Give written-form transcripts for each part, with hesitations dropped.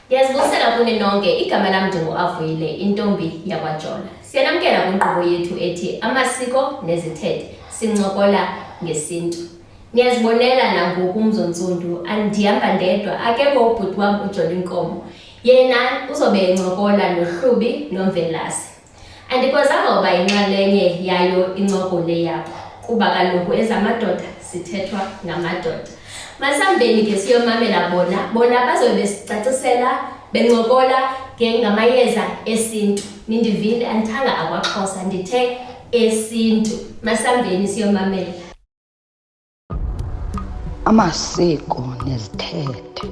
Ngiyazibusela kuni nonke igama lami ndingu-Avuyile intombi yakwaJola. Siyanamkela kwinkqubo yethu ethi amasiko nezithethe sincokola ngesintu. Niyazibonela nangoku uMzontsundu andihamba ndedwa, akekho ubhuti wam uJola Inkomo. Yena uzobe encokola noHlubi noMvelase. Andikwazanga uba yinxalenye yayo incoko le yakho kuba kaloku ezamadoda sithethwa ngamadoda. Masambeni ke siyomamela bona bazobe besicacisela bencokola ngamayeza esintu. Nindivile andithanga akwaXhosa ndithe esintu. Masambeni siyomamela. Amasiko nezithethe.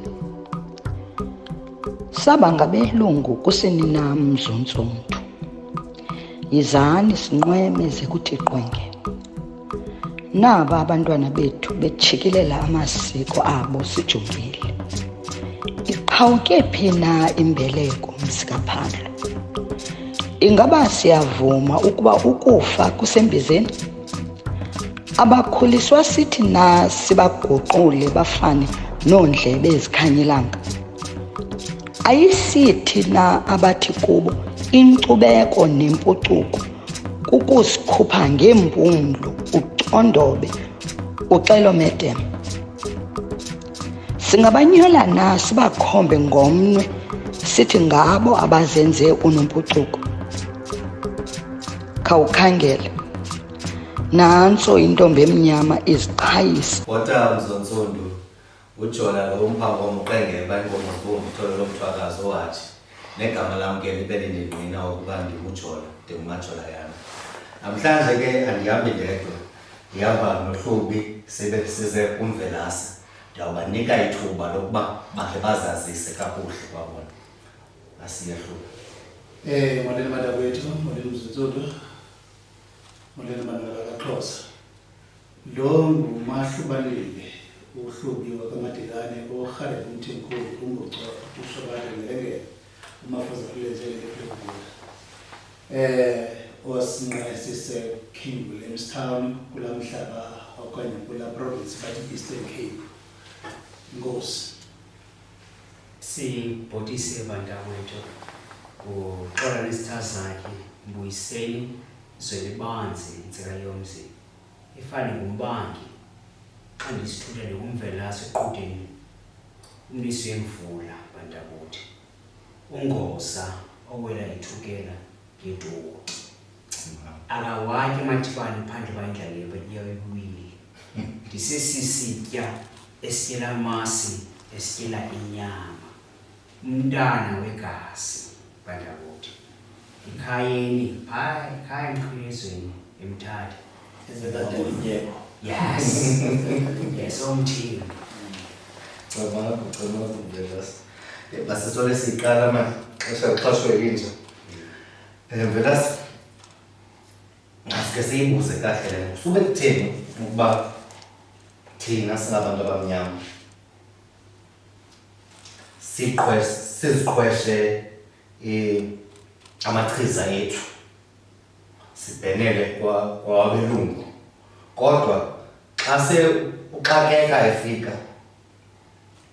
Saba ngabelungu kusenina Mzontsundu. Yizani sinqweme zekuthi qwenge. Naba abantwana bethu bejikilela amasiko abo sijongile. Iqhawuke phi na imbeleko mzikaPhandla? Ingaba siyavuma ukuba ukufa kusembizeni? Abakhuliswa sithi na sibaguqule bafane noondlebe ezikhanyilanga? Ayisithi na abathi kubo inkcubeko nempucuko kukusikhupha ngembumlo ucondobe uxelo medem? Singabanyola na sibakhombe ngomnwe sithi ngabo abazenze unompucuko? Khawukhangele, nantso intombi emnyama iziqhayisa. Bota Mzontsundu uJola lo mphambo omqenge bayinkomo kutholo lomthwakazo wathi negama lami ke libe lindingqina ukuba ndinguJola ndingumaJola yana. Namhlanje ke andihambi ndedwa, ndihamba noHlubi size kuMvelase. Ndiyawubanika ithuba lokuba bakhe bazazise kakuhle kwabona. Asiye Hlubi. Molweni badakwethu, molweni Mzontsundu, molweni bantwana bakaXhosa. Lo ngumahlubalile uHlubi wakaMatekane orhalela uMthimkhulu uMbucwa uShobane Ngelengele uMafuza kulenzele ePhilippi. Osinqesise King Williamstown kula mhlaba okanye kula province bathi Eastern Cape. Inkosi. Sibhotise bantakwethu uxola nesitha zakhe Mbuyiseni Zwelibanzi intsika yomzi ifane ngumbangi xa ndisithulele uMvelase equdeni umlisi wemvula bantakuthi ungoza owela ithukela ngeduku akawatye amathibane phandle bayindlalebe iyayiwili ndisesisitya esityela amasi esityela inyama umntana wegazi bantakuthi ikhayeni ikhaya emkhwezweni eMthatha Ezekadelinyeko. yes yes omthini Cabanga Mvelase. Basisole siqala manje xashwe inje. Mvelase. Asike siyibuze kahle lena. Sube kutheni ukuba thina singabantu abamnyama siziqhweshe amachiza ethu sibhenele kwabelungu, kodwa xa uxakeka efika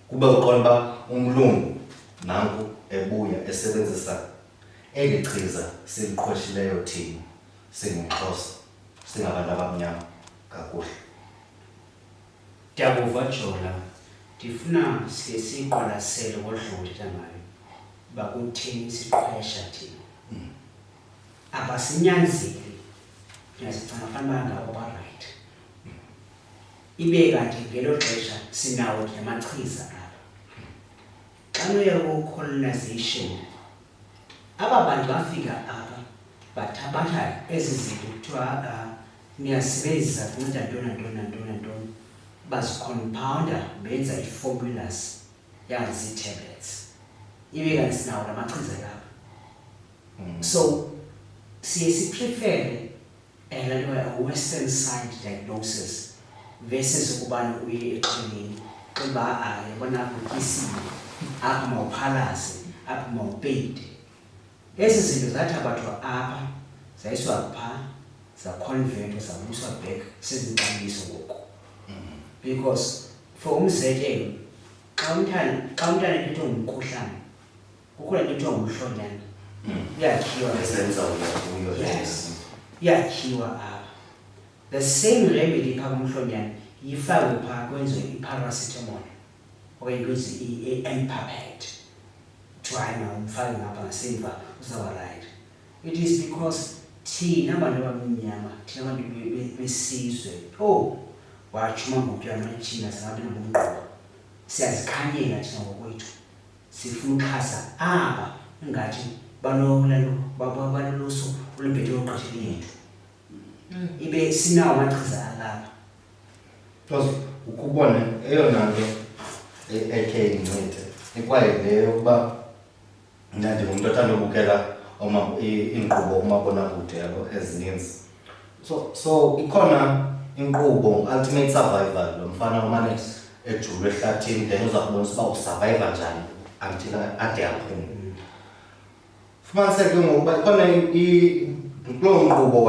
kube uqonda umlungu nanku ebuya esebenzisa eli chiza siliqhweshileyo thina singuXhosa singabantu abamnyama kakuhle. Ndiyakuva Jola, ndifuna siqwalasele ngolhlobo uthetha ngayo uba kutheni siqhwesha thina. Abasinyanzeli ndiyazicanga fanuba ngabo barayithi. Ibe kanti ngelo xesha sinawo namachiza apha. Xa noya ku-colonization aba bantu bafika apha bathabatha ezi zinto kuthiwa niyasebenzisa kunceda ntoni bazicompounda benza ii-formulas yazii-tablets. Ibe kanti sinawo namachiza lapha. So siye siprefere laa nto a-western side diagnosis versus ukubana uye exhweleni uba yabona apho utyisile apha mawuphalaze apha mawupeyide. Ezi zinto zathabathwa apha zayiswa phaa zaconvertwa zabuyiswa back sezinxabiso ngoku. Because for umzekelo xa umntana ephethwe ngumkhuhlane kukho le nto kuthiwa ngumhlonyana uyakhiwa esenza kuyo yes yakhiwa apha the same remedy phaa kumhlonyana yifakwe phaa kwenziwe i-paracetamol okanye kwenziwe i-empapet kuthiwa hayi mawumfake ngapha ngasemva uzawuba right. It is because thina abantu abamnyama thina abantu besizwe wachuma ngokuyama thina singabantu bomqobo siyazikhanyela thina ngokwethu sifuna ukhasa apha ngathi baloloso olubhethe oqatheli yethu ibe sinawo amachiza alapha because ukubona eyona nto ekhe incede ikwayile yokuba mna ndingumuntu othanda ubukela iinkqubo kumabonakude yabo ezininzi so ikhona inkqubo ultimate survival lo mfana omane ejulwe ehlathini then uza kubonisa uba usurviva njani until ade aphume. Fumaniseke ngokuba ikhona kuloo nkqubo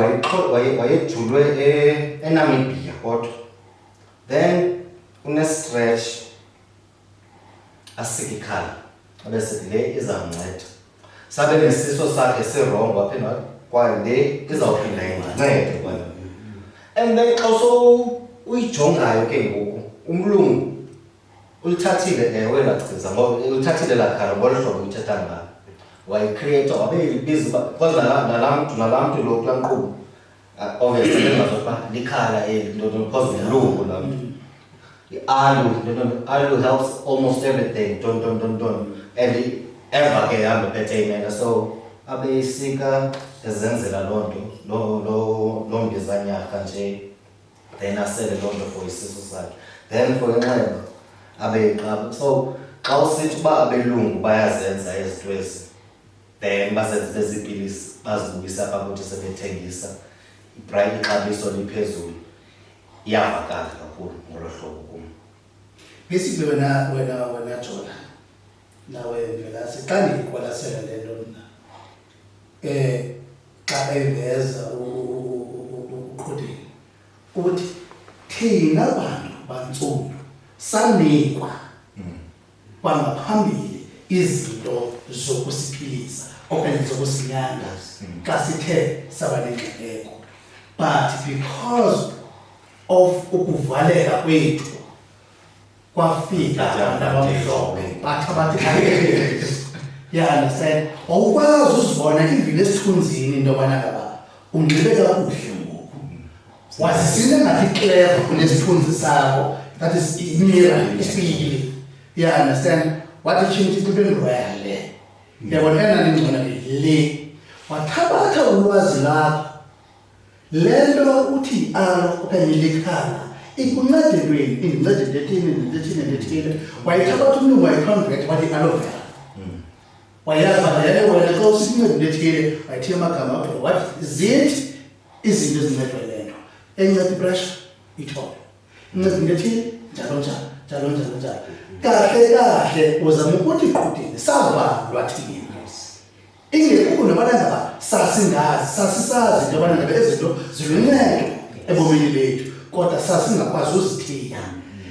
wayejulwe eNamibia kodwa then une-stretch asike ikhala abesithi le izamnceda sabe nesiso sakhe sirongo waphinda kwaye le izawuphinda incede kwayo. And then xa uyijongayo ke ngoku umlungu ulithathile ewe lachiza ulithathile lakhala ngolo hlobo uthetha ngalo wayicreator wabeyibiza because nalaa mntu lo kulaa nkqubo obviously bengazokuba likhala eli because umlungu laa mntu i-aloe helps almost everything and emva ke hambe phethe imela so abeyisika ezenzela loo nto loo mbizanyarha nje then asele loo nto for isisu sakhe then for inxeba abeyiqaba. So xa usithi uba abelungu bayazenza ezinto ezi then bazenze bezipilisi bazibuyisa apha kuthi sebethengisa ixabiso liphezulu iyavakala kakhulu ngolo hlobo kum. Basically wena Jola nawe Velasi xa ndiyiqwalasela le nto mna xa eveza uqhudeni uthi thina bantu bantsundu sanikwa kwangaphambili izinto zokusiphilisa okanye zokusinyanga xa sithe saba nengxakeko, but because of ukuvaleka kwethu kwafika abantu abamhlophe bathi you understand awukwazi uzibona even esithunzini into yobana ngaba unxibe kakuhle ngoku wazisile ngathi clever kunesithunzi sakho that is mirror isibili you understand wathi tshintsha ixibeni royale yabona enaningcona le wathabatha ulwazi lakho le nto uthi alo okanye likhala ikuncedelweni indincede lethile wayithabatha umlungu wayiconvert wathi aloe vera wayazi yale wena xa usincede lethile wayithiya amagama apho wathi zithi izinto ezincedwa le nto enceda ipressure ithole inceda lethile njalo kahle uzama ukuthi iqhudini savalwa thina ingekho nobana ngaba sasisazi into yobana ngabe ezinto ziluncedo ebomini bethu kodwa sasingakwazi uzithiya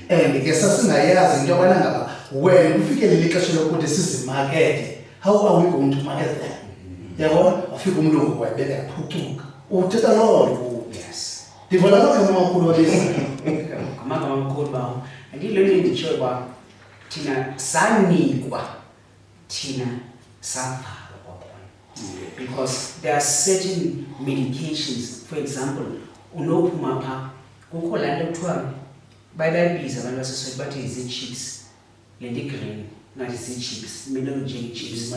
and ke sasingayazi into yobana ngaba wena kufikelele ixesha lokuthi sizimakethe. How are we going to market them? Yabona wafika umlungu wayibeka yaphucuka uthetha loo nto. Yes ndivola amagama amakhulu wabesi amagama amakhulu bawo andilento enditshoyo uba thina sanikwa thina savalwa kwakhona because there are certain medications. For example unophuma phaa kukho laa nto kuthiwa bayibiza abantu baseSoweto bathi zii-chips le nto igreen ngathi zii-chips melo njenge-chips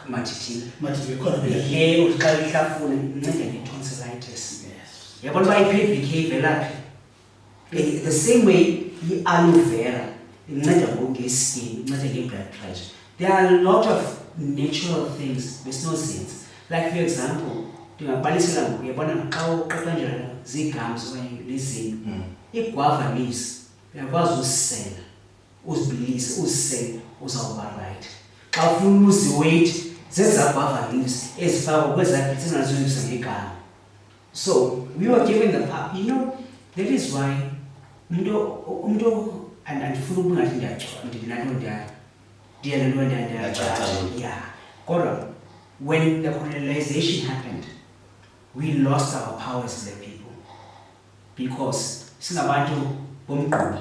mathithi khona le uthi xa uyihlafuna inceda nge-tonsillitis. Yabona uba i-PVK ivelaphi the same way i-aloe vera inceda ngeskin inceda nge-blood pressure. There are a lot of natural things besinozenza like for example ndingabalisela ngoku uyabona xa uqaqanjelana zii-gums okanye lizinto ii-guava leaves uyakwazi uzisela uzibilise uzisele uzawuba right. Xa ufuna uzi-weight zezaa guava leaves ezifakwa kwezaa zingazoyisa ngegama. So we were given the power, you know, that is why andifuna ukungathi ndiyajwa yeah, Kodwa, when the colonization happened, we lost our power as black people. Because singabantu bomgquba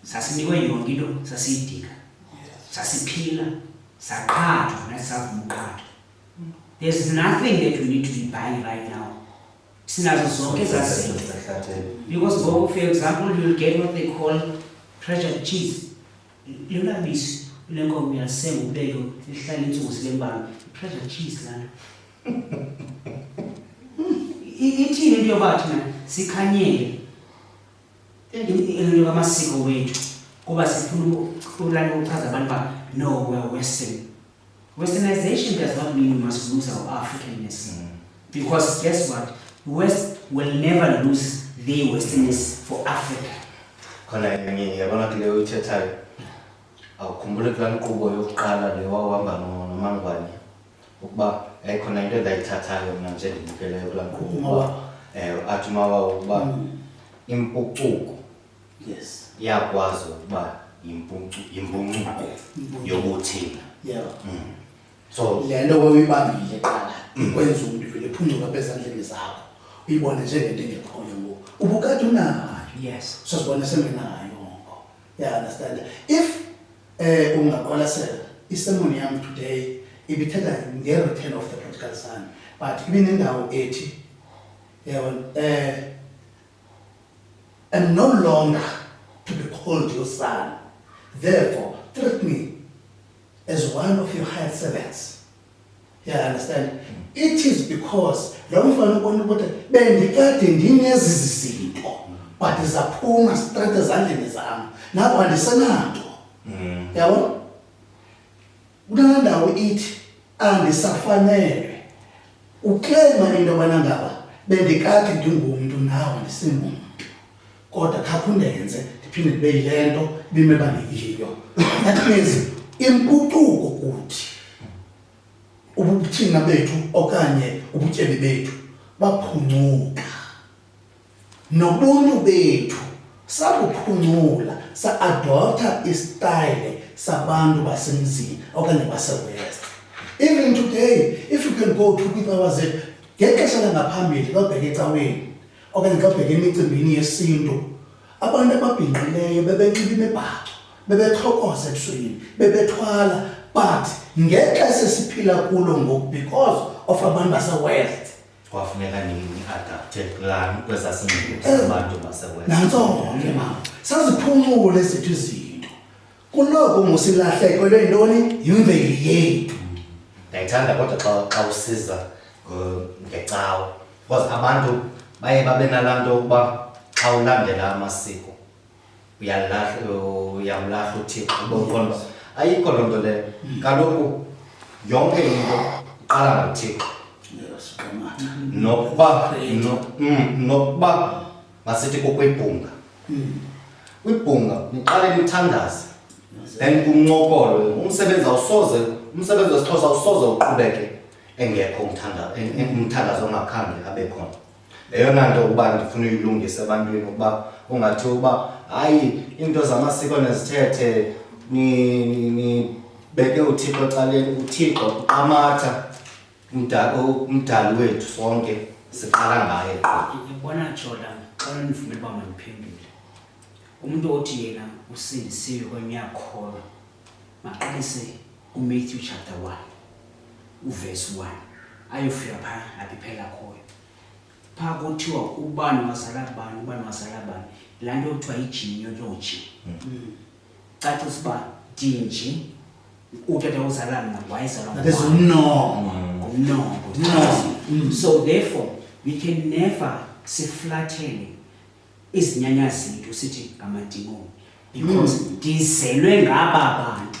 sasinikwe yonke into sasiyidinga. Sasiphila, saqhathwa nasavuma uqhathwa. There's nothing that we need to be buying right now. Sinazo zonke zazinto. Because for example, you'll get what they call treasured cheese. Lona bisi lenkomo uyasenga ubeke lihlala insuku silembala. Treasured cheese lana. Ithini into yobathi na sikhanyele into kamasiko wethu kuba sifuna ulana uchaza abantu ba no, we are Western. Westernization does not mean we must lose our Africanness. Because guess what? West will never lose their Westernness for Africa. Khona ngiyabona kule uthethayo awukhumbule kula nkqubo yokuqala le wawuhamba noMangwane ukuba khona into endayithathayo mina nje ndibukeleyo kula nkqubo athi ukuba impucuko Yes. iyakwazi ukuba impuncuko yobuthina. Yeah. So lento oyibambile qala ikwenza umuntu vele phuncuka bezandleni zakho uyibone njengento engekhoyo ngoku ubukade unayo. Yes. So sibone seminayo ngo. Yeah, understand. If ungaqwalasela isermon yami today ibithetha nge-return of the prodigal son, but ibinendawo ethi am no longer to be called your son, therefore treat me as one of your hired servants. Yeah, understand? It is because lo mfana ubona ukuthi bendikade ndinezi zinto but zaphuma straight ezandleni zami nabo andisenato. Yabona? Kunandawo ithi andisafanele uklema into yobana ngaba bendikade ndingumuntu nawe ndisingumuntu kodwa khapha undenze ndiphinde ndibe yile nto bimebanekileyo. That means impucuko kuthi ubuthina bethu okanye ubutyebi bethu baphuncuka nobuntu bethu sabuphuncula sa-adopta istyle sabantu basemzini okanye basewest. Even today, if you can go to kwiicawa zethu ngexesha langaphambili xa ubheke ecaweni okanye xa ubheke emicimbini yesintu abantu ababhinqileyo bebenxiba imibhaco bebethokoza ebusweni bebethwala, but ngexesha esiphila kulo ngoku because of abantu basewest kwafuneka ni-adapte kwezasemzini abantu basewest. nantso-ke mama saziphunculo zethu izinto kuloko ngosilahlekelwe yintoni yimveli yethu. Ndayithanda kodwa xa usiza ngecawa because abantu baye babe nalaa nto ukuba xa ulandela amasiko uyamlahla uThixo ubonqondo ayikho loo nto leyo. Kaloku yonke into iqala ngoThixo. Nokuba masithi kukwibhunga kwibhunga niqale nithandaze then kuncokolwe umsebenzi wesiXhosa awusoze uqhubeke engekho umthandazo ongakhange abe khona. Eyona nto ukuba ndifuna uyilungise ebantwini ukuba ungathi uba hayi into zamasiko nezithethe nibeke uThixo ecaleni. uThixo uqamatha umdali wethu sonke siqala ngaye. Yabona Jordan, xa nivumela uba mandiphendule. Umuntu othi yena usindisiwe kwenye yakholwa maqalise uMatthew chapter 1 uverse 1 ayofika phaa abiphela khoyo. Phaa kuthiwa ubani wazala bani, ubani wazala bani, laa nto kuthiwa yi-genealogy. Cacisa uba ndinje utata uzala mna wayezalwa That is umnombo. So therefore we can never siflathele izinyanya zethu sithi ngamadimoni because ndizelwe ngaba bantu.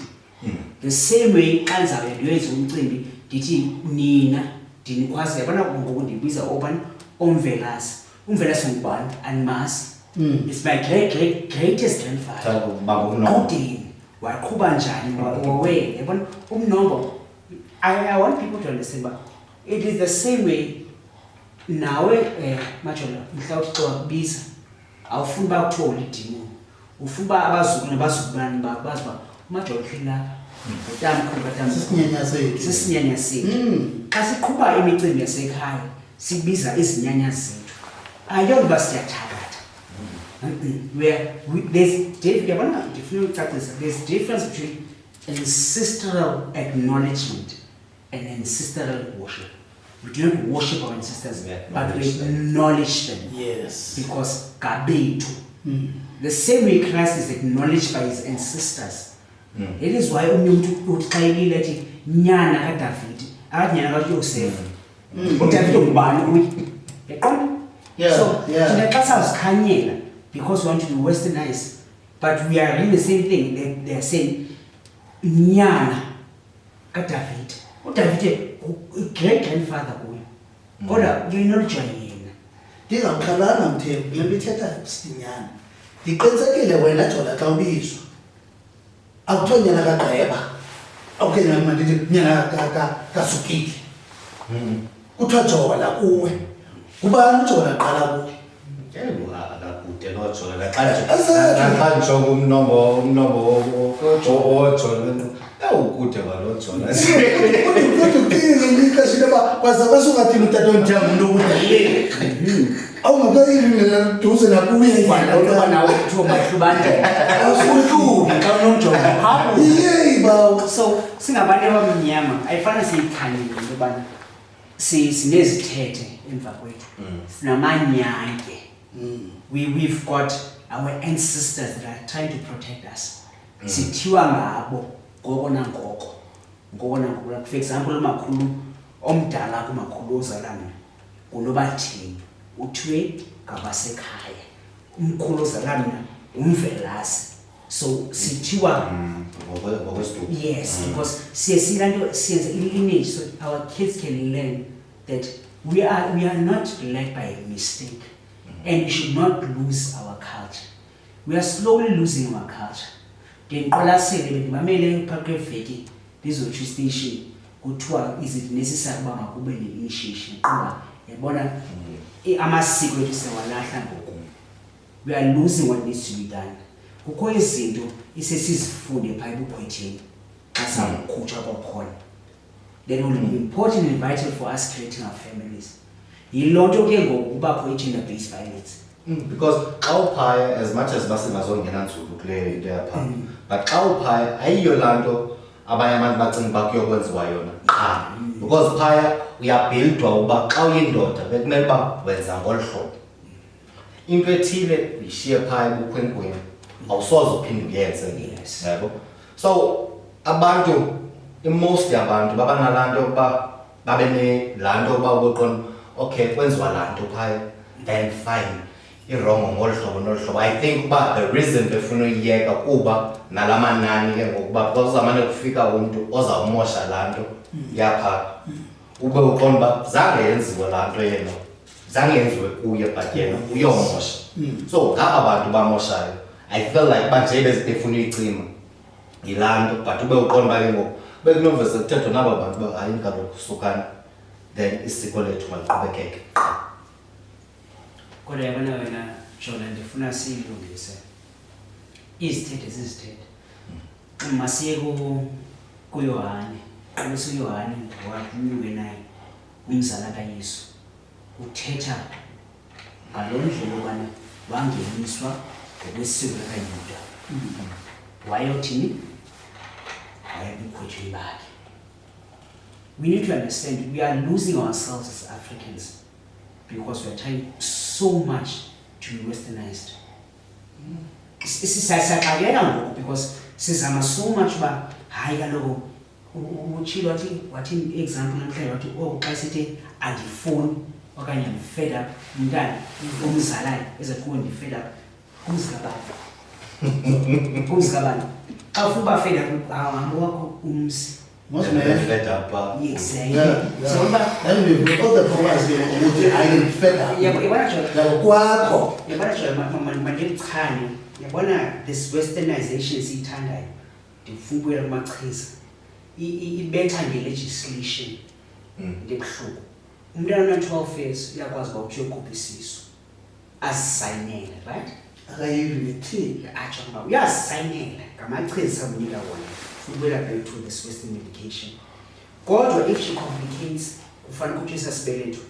The same way xa ndizawuya ndiyenza umcimbi ndithi nina ndinikwazi. Yabona ngoku ndibiza obani omvelasi. Umvelasi ngubani animazi. It's my greatest grandfather. Kudeni waqhuba njani wawe. Yabona umnombo. I want people to understand but it is the same way nawe majola mhlawumbe xa wakubiza awufuni uba kuthiwa ulidimoni ufuna uba abazukulu nabazukulwane bakho bazi uba umajola uhleli lapha utamkhulu katamkhulu Sisinyanya sethu. sisinyanya sethu xa siqhuba imicimbi yasekhaya sibiza izinyanya zethu ayongoba siyathakatha there's difference between ancestral acknowledgement and ancestral worship. We do not worship our ancestors, but we acknowledge them. Yes. Because Gabetu. The same way Christ is acknowledged by his ancestors. It is why umuntu uthayilile ethi nyana kaDavid, nyana kaJoseph. uDavid ngubani kuye? Yaqonda? So, thina xa sazikhanyela because we want to be westernized, but we are really the same thing. They are saying nyana kaDavid. uDavid great grandfather kuye. Kodwa uyayinolojwa yena. Ndingakhalanga Mthembu, le nto ithetha sinyana. Ndiqinisekile wena Jola xa ubizwa. Akuthiwa nyana kaGqeba. Okay, mandithi nyana kaSukile. Kuthiwa Jola kuwe. Ubani uJola qala kuwe? Yebo akakude noJola naxa ngisho umnombo oJola awukude baloJola. Kodwa ngikashile baza basukathini uTatonthanga umuntu okude. Awungakayini duze nakuye Ngoba nawe kuthiwa mahlubane. Awusuhlubi xa unomjongo phambi. Yey bawo. So singabantu abamnyama ayifana siyikhanyile into yobana sinezithethe emva kwethu. Sinamanyange. We've got our ancestors that are trying to protect us. Sithiwa ngabo ngoko nangoko. Ngoko nangoko. For example, umakhulu omdala kumakhulu ozalana nguNobathembu uthiwe ngabasekhaya. Umkhulu ozalana umvelasi. So sithiwa ngokwesiduko. Yes, because siyenza lineage so our kids can learn that we are not led by a mistake, and we should not lose our culture. We are slowly losing our culture. Ngiqolasele bendimamele phakathi kweveki ndizotsho station kuthiwa is it necessary uba makube ne-initiation kuba yabona amasiko ethu sewalahla ngoku. We are losing what needs to be done. Kukho izinto isesizifunde phaa ebukhwetheni xa sakukhutshwa kwakhona. Then it will be important and vital for us creating our families. Yiloo nto ke ngoku kubakho i-gender-based violence. Because xa uphaya as much as basingazongena nzulu kule into yapha, but xa uphaya ayiyo laa nto abanye abantu bacinga uba kuyokwenziwa yona qha. Because phaya uyabhildwa uba xa uyindoda bekumele uba wenza ngolu hlobo. Into ethile uyishiye phaya ebukhwenkweni awusoze uphinde uyenze. Yabo. So abantu most yabantu baba nalaa nto yokuba babe nelaa nto yokuba ubeqonda okay kwenziwa laa nto phaya then fine irongo ngolu hlobo nolu hlobo. I think uba the reason befuna uyiyeka kuba nala manani ke ngokuba because uzamane kufika umntu ozawumosha laa nto yapha ube uqonda uba zange yenziwe laa nto yena zange yenziwe kuye but yena uyomosha. So ngaba bantu bamoshayo I feel like banje bezifuna uyicima yilaa nto but ube uqonda uba ke ngoku bekunovese kuthethwa naba bantu ba hayi kaloku sukana then isiko lethu maliqhubekeke. Kodwa yabona wena Jola ndifuna siyilungise izithethe zizithethe. Masiye kuYohane. Xa uYohane wakunyuke naye umzala kaYesu uthetha ngaloo ndlela ubana wangeniswa ngokwesiko likaYuda. Wayothini? Wayebukhwetheni bakhe. We need to understand we are losing ourselves as Africans because we are trying so much to be westernized. Sisaxakeka ngoku because sizama so much uba hayi kaloku utshilo wathi example namhlanje wathi xa sithi andifuni okanye I'm fed up umntana omzalayo ezakuwe ndi-fed up kumzi kabani xa ufuna uba fed up ahambe wakho umzi. Fed up. Exactly. So and we've got the promise ukuthi I fed up. Yabona Jola. Kwakho. Yabona Jola mandichane. Yabona this westernization siyithandayo. Ndifuna ukubuyela kumachiza. Ibetha nge-legislation. Ngebuhluku. Umntana ona-12 years uyakwazi uba uyokhupha isisu. Azisayinele, right? Akayivi nethini. Atsho uba uyazisayinela ngamachiza samnika wona. sibuyela back to this Western medication. Kodwa if she complicates, kufanele ukuthi esasibeletho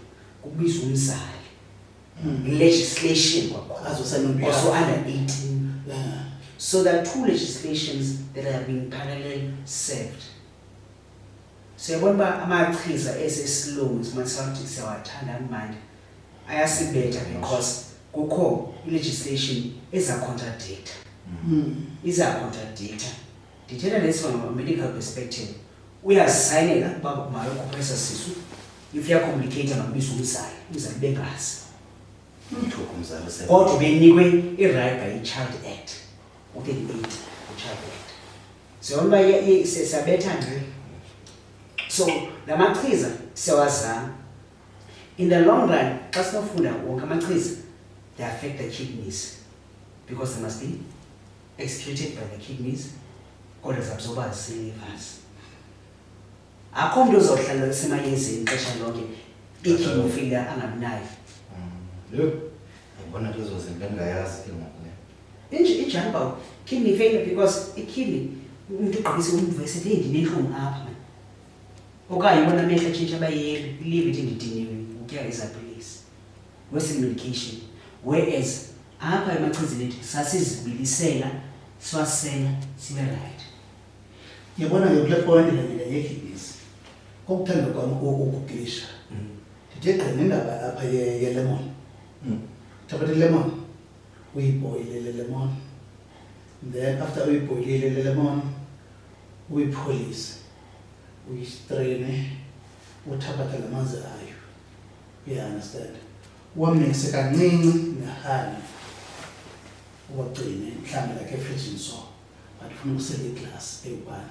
kubizwa umzali. Legislation kwakhona. Also under 18. Yeah. So there are two legislations that have been parallel served. So yabona ba amachiza esesilungu simasathi siyawathanda manje ayasibetha because kukho legislation eza contradict. Iza contradict. Ndithetha lesi from a medical perspective. Uyasignela baba mayo compressor sisu. If you are complicated ngabisa umzali bengazi. Mthoko umzali se. Kodwa benikwe i-right by i-Child Act. U-38 i-Child Act. So yona siyabetha nje. So lamachiza siyawazama. In the long run, xa sinofunda wonke amachiza, they affect the kidneys because they must be excreted by the kidneys or absorbed as livers. Akho mntu ozohlala esemayezeni ixesha lonke ikidney failure angabinayo. Yho. Ayibona lezo zinto engayazi ke ngoku. Ijamba kidney failure because ikidney umuntu uqinise university endinenhlungu apha. Okanye ubona amehlo atshintsha abayeli live it ndidiniwe ukya ezapilisi. Western medication whereas apha emachizeni ethu sasizibilisela siwasela sibe right. Yabona ngekule point le yekidneys. Kokuthanda kwami ukugilisha. Ndithe gqina indaba apha ye lemon. Tapha lemon. Uyiboile le lemon. Then after uyiboile le lemon, uyipholise. Uyistraine, uthabatha lamanzi ayo. You understand? Wamikise kancinci nehani. Uwagcine mhlambe like efridge so. But ufuna ukusela iglass eyi-1.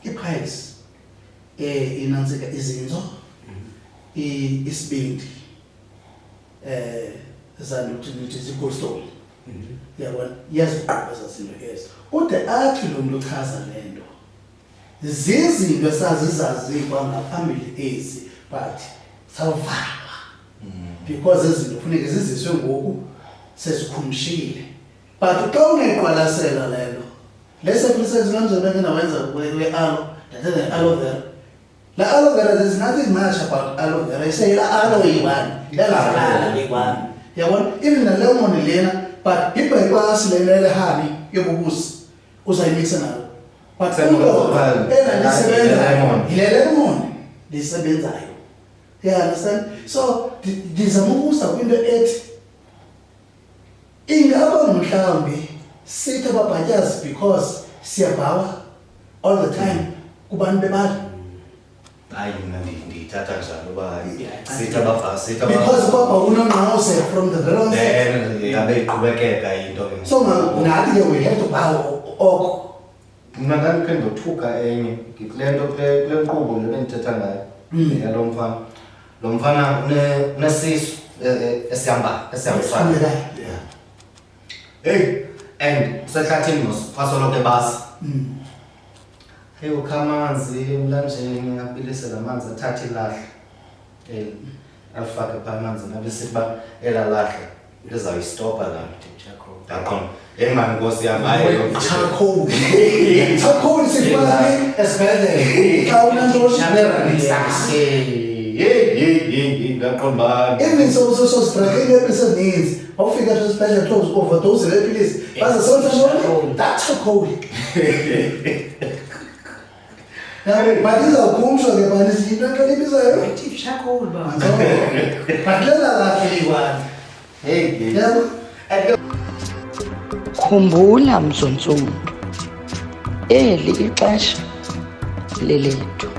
I-piles inansika izinzo, isibindi, zanokuthi nithi zigostoli. Yabona yaziqoba zazinto ezo. Ude athi lo muntu uchaza lento. Zizinto esazizazikwa ngaphambili ezi but savalwa. Because izinto kufanele ziziswe ngoku sesikhumshile. But xa ungeqwalasela lelo lese process kanjani engenawenza we-aloe that aloe vera. La aloe vera there's nothing much about aloe vera. Say la aloe yi-1 lengaqala le-1. Yabona even the lemon lena but ibhayipasi lena elehani yobubusi uzayimikisa nalo. But ile lemon lisebenzayo. You understand? So ndizama ukusa kwinto ethi ingaba mhlawumbi sithi ababhatyazi because siyabhawa all the time kubantu bebali. Hayi mina ndithatha njalo uba sithi abafasi sithi because kwaba unongqawuse from the very onset. Yabe iqhubekeka into ke. So nathi ke we have to bow oko. Mna ndandikhe ndothuka enye kule nto kule nkqubo le bendithetha ngayo yalo mfana. Lo mfana unesisu esihambisana. Hey, and sehlathini mosiphasola ke basi. Hey ukha amanzi emlanjeni apilise lamanzi athathe ilahle. Afake phaa amanzi nabe siba elalahle lizawuyistopa la yaqona. Mani Nkosi yami hayi charcoal. Charcoal sifana esibhedlela. Xa unanto even so strike episode needs awufika to special clothes overdose lepilisi baza sonke that charcoal. But izawukhumshwa ke bani into into libizayo Active charcoal ba. Badlela lapha iwani. Hey, Yabo. Khumbula mzontsundu, eli ixesha lelethu.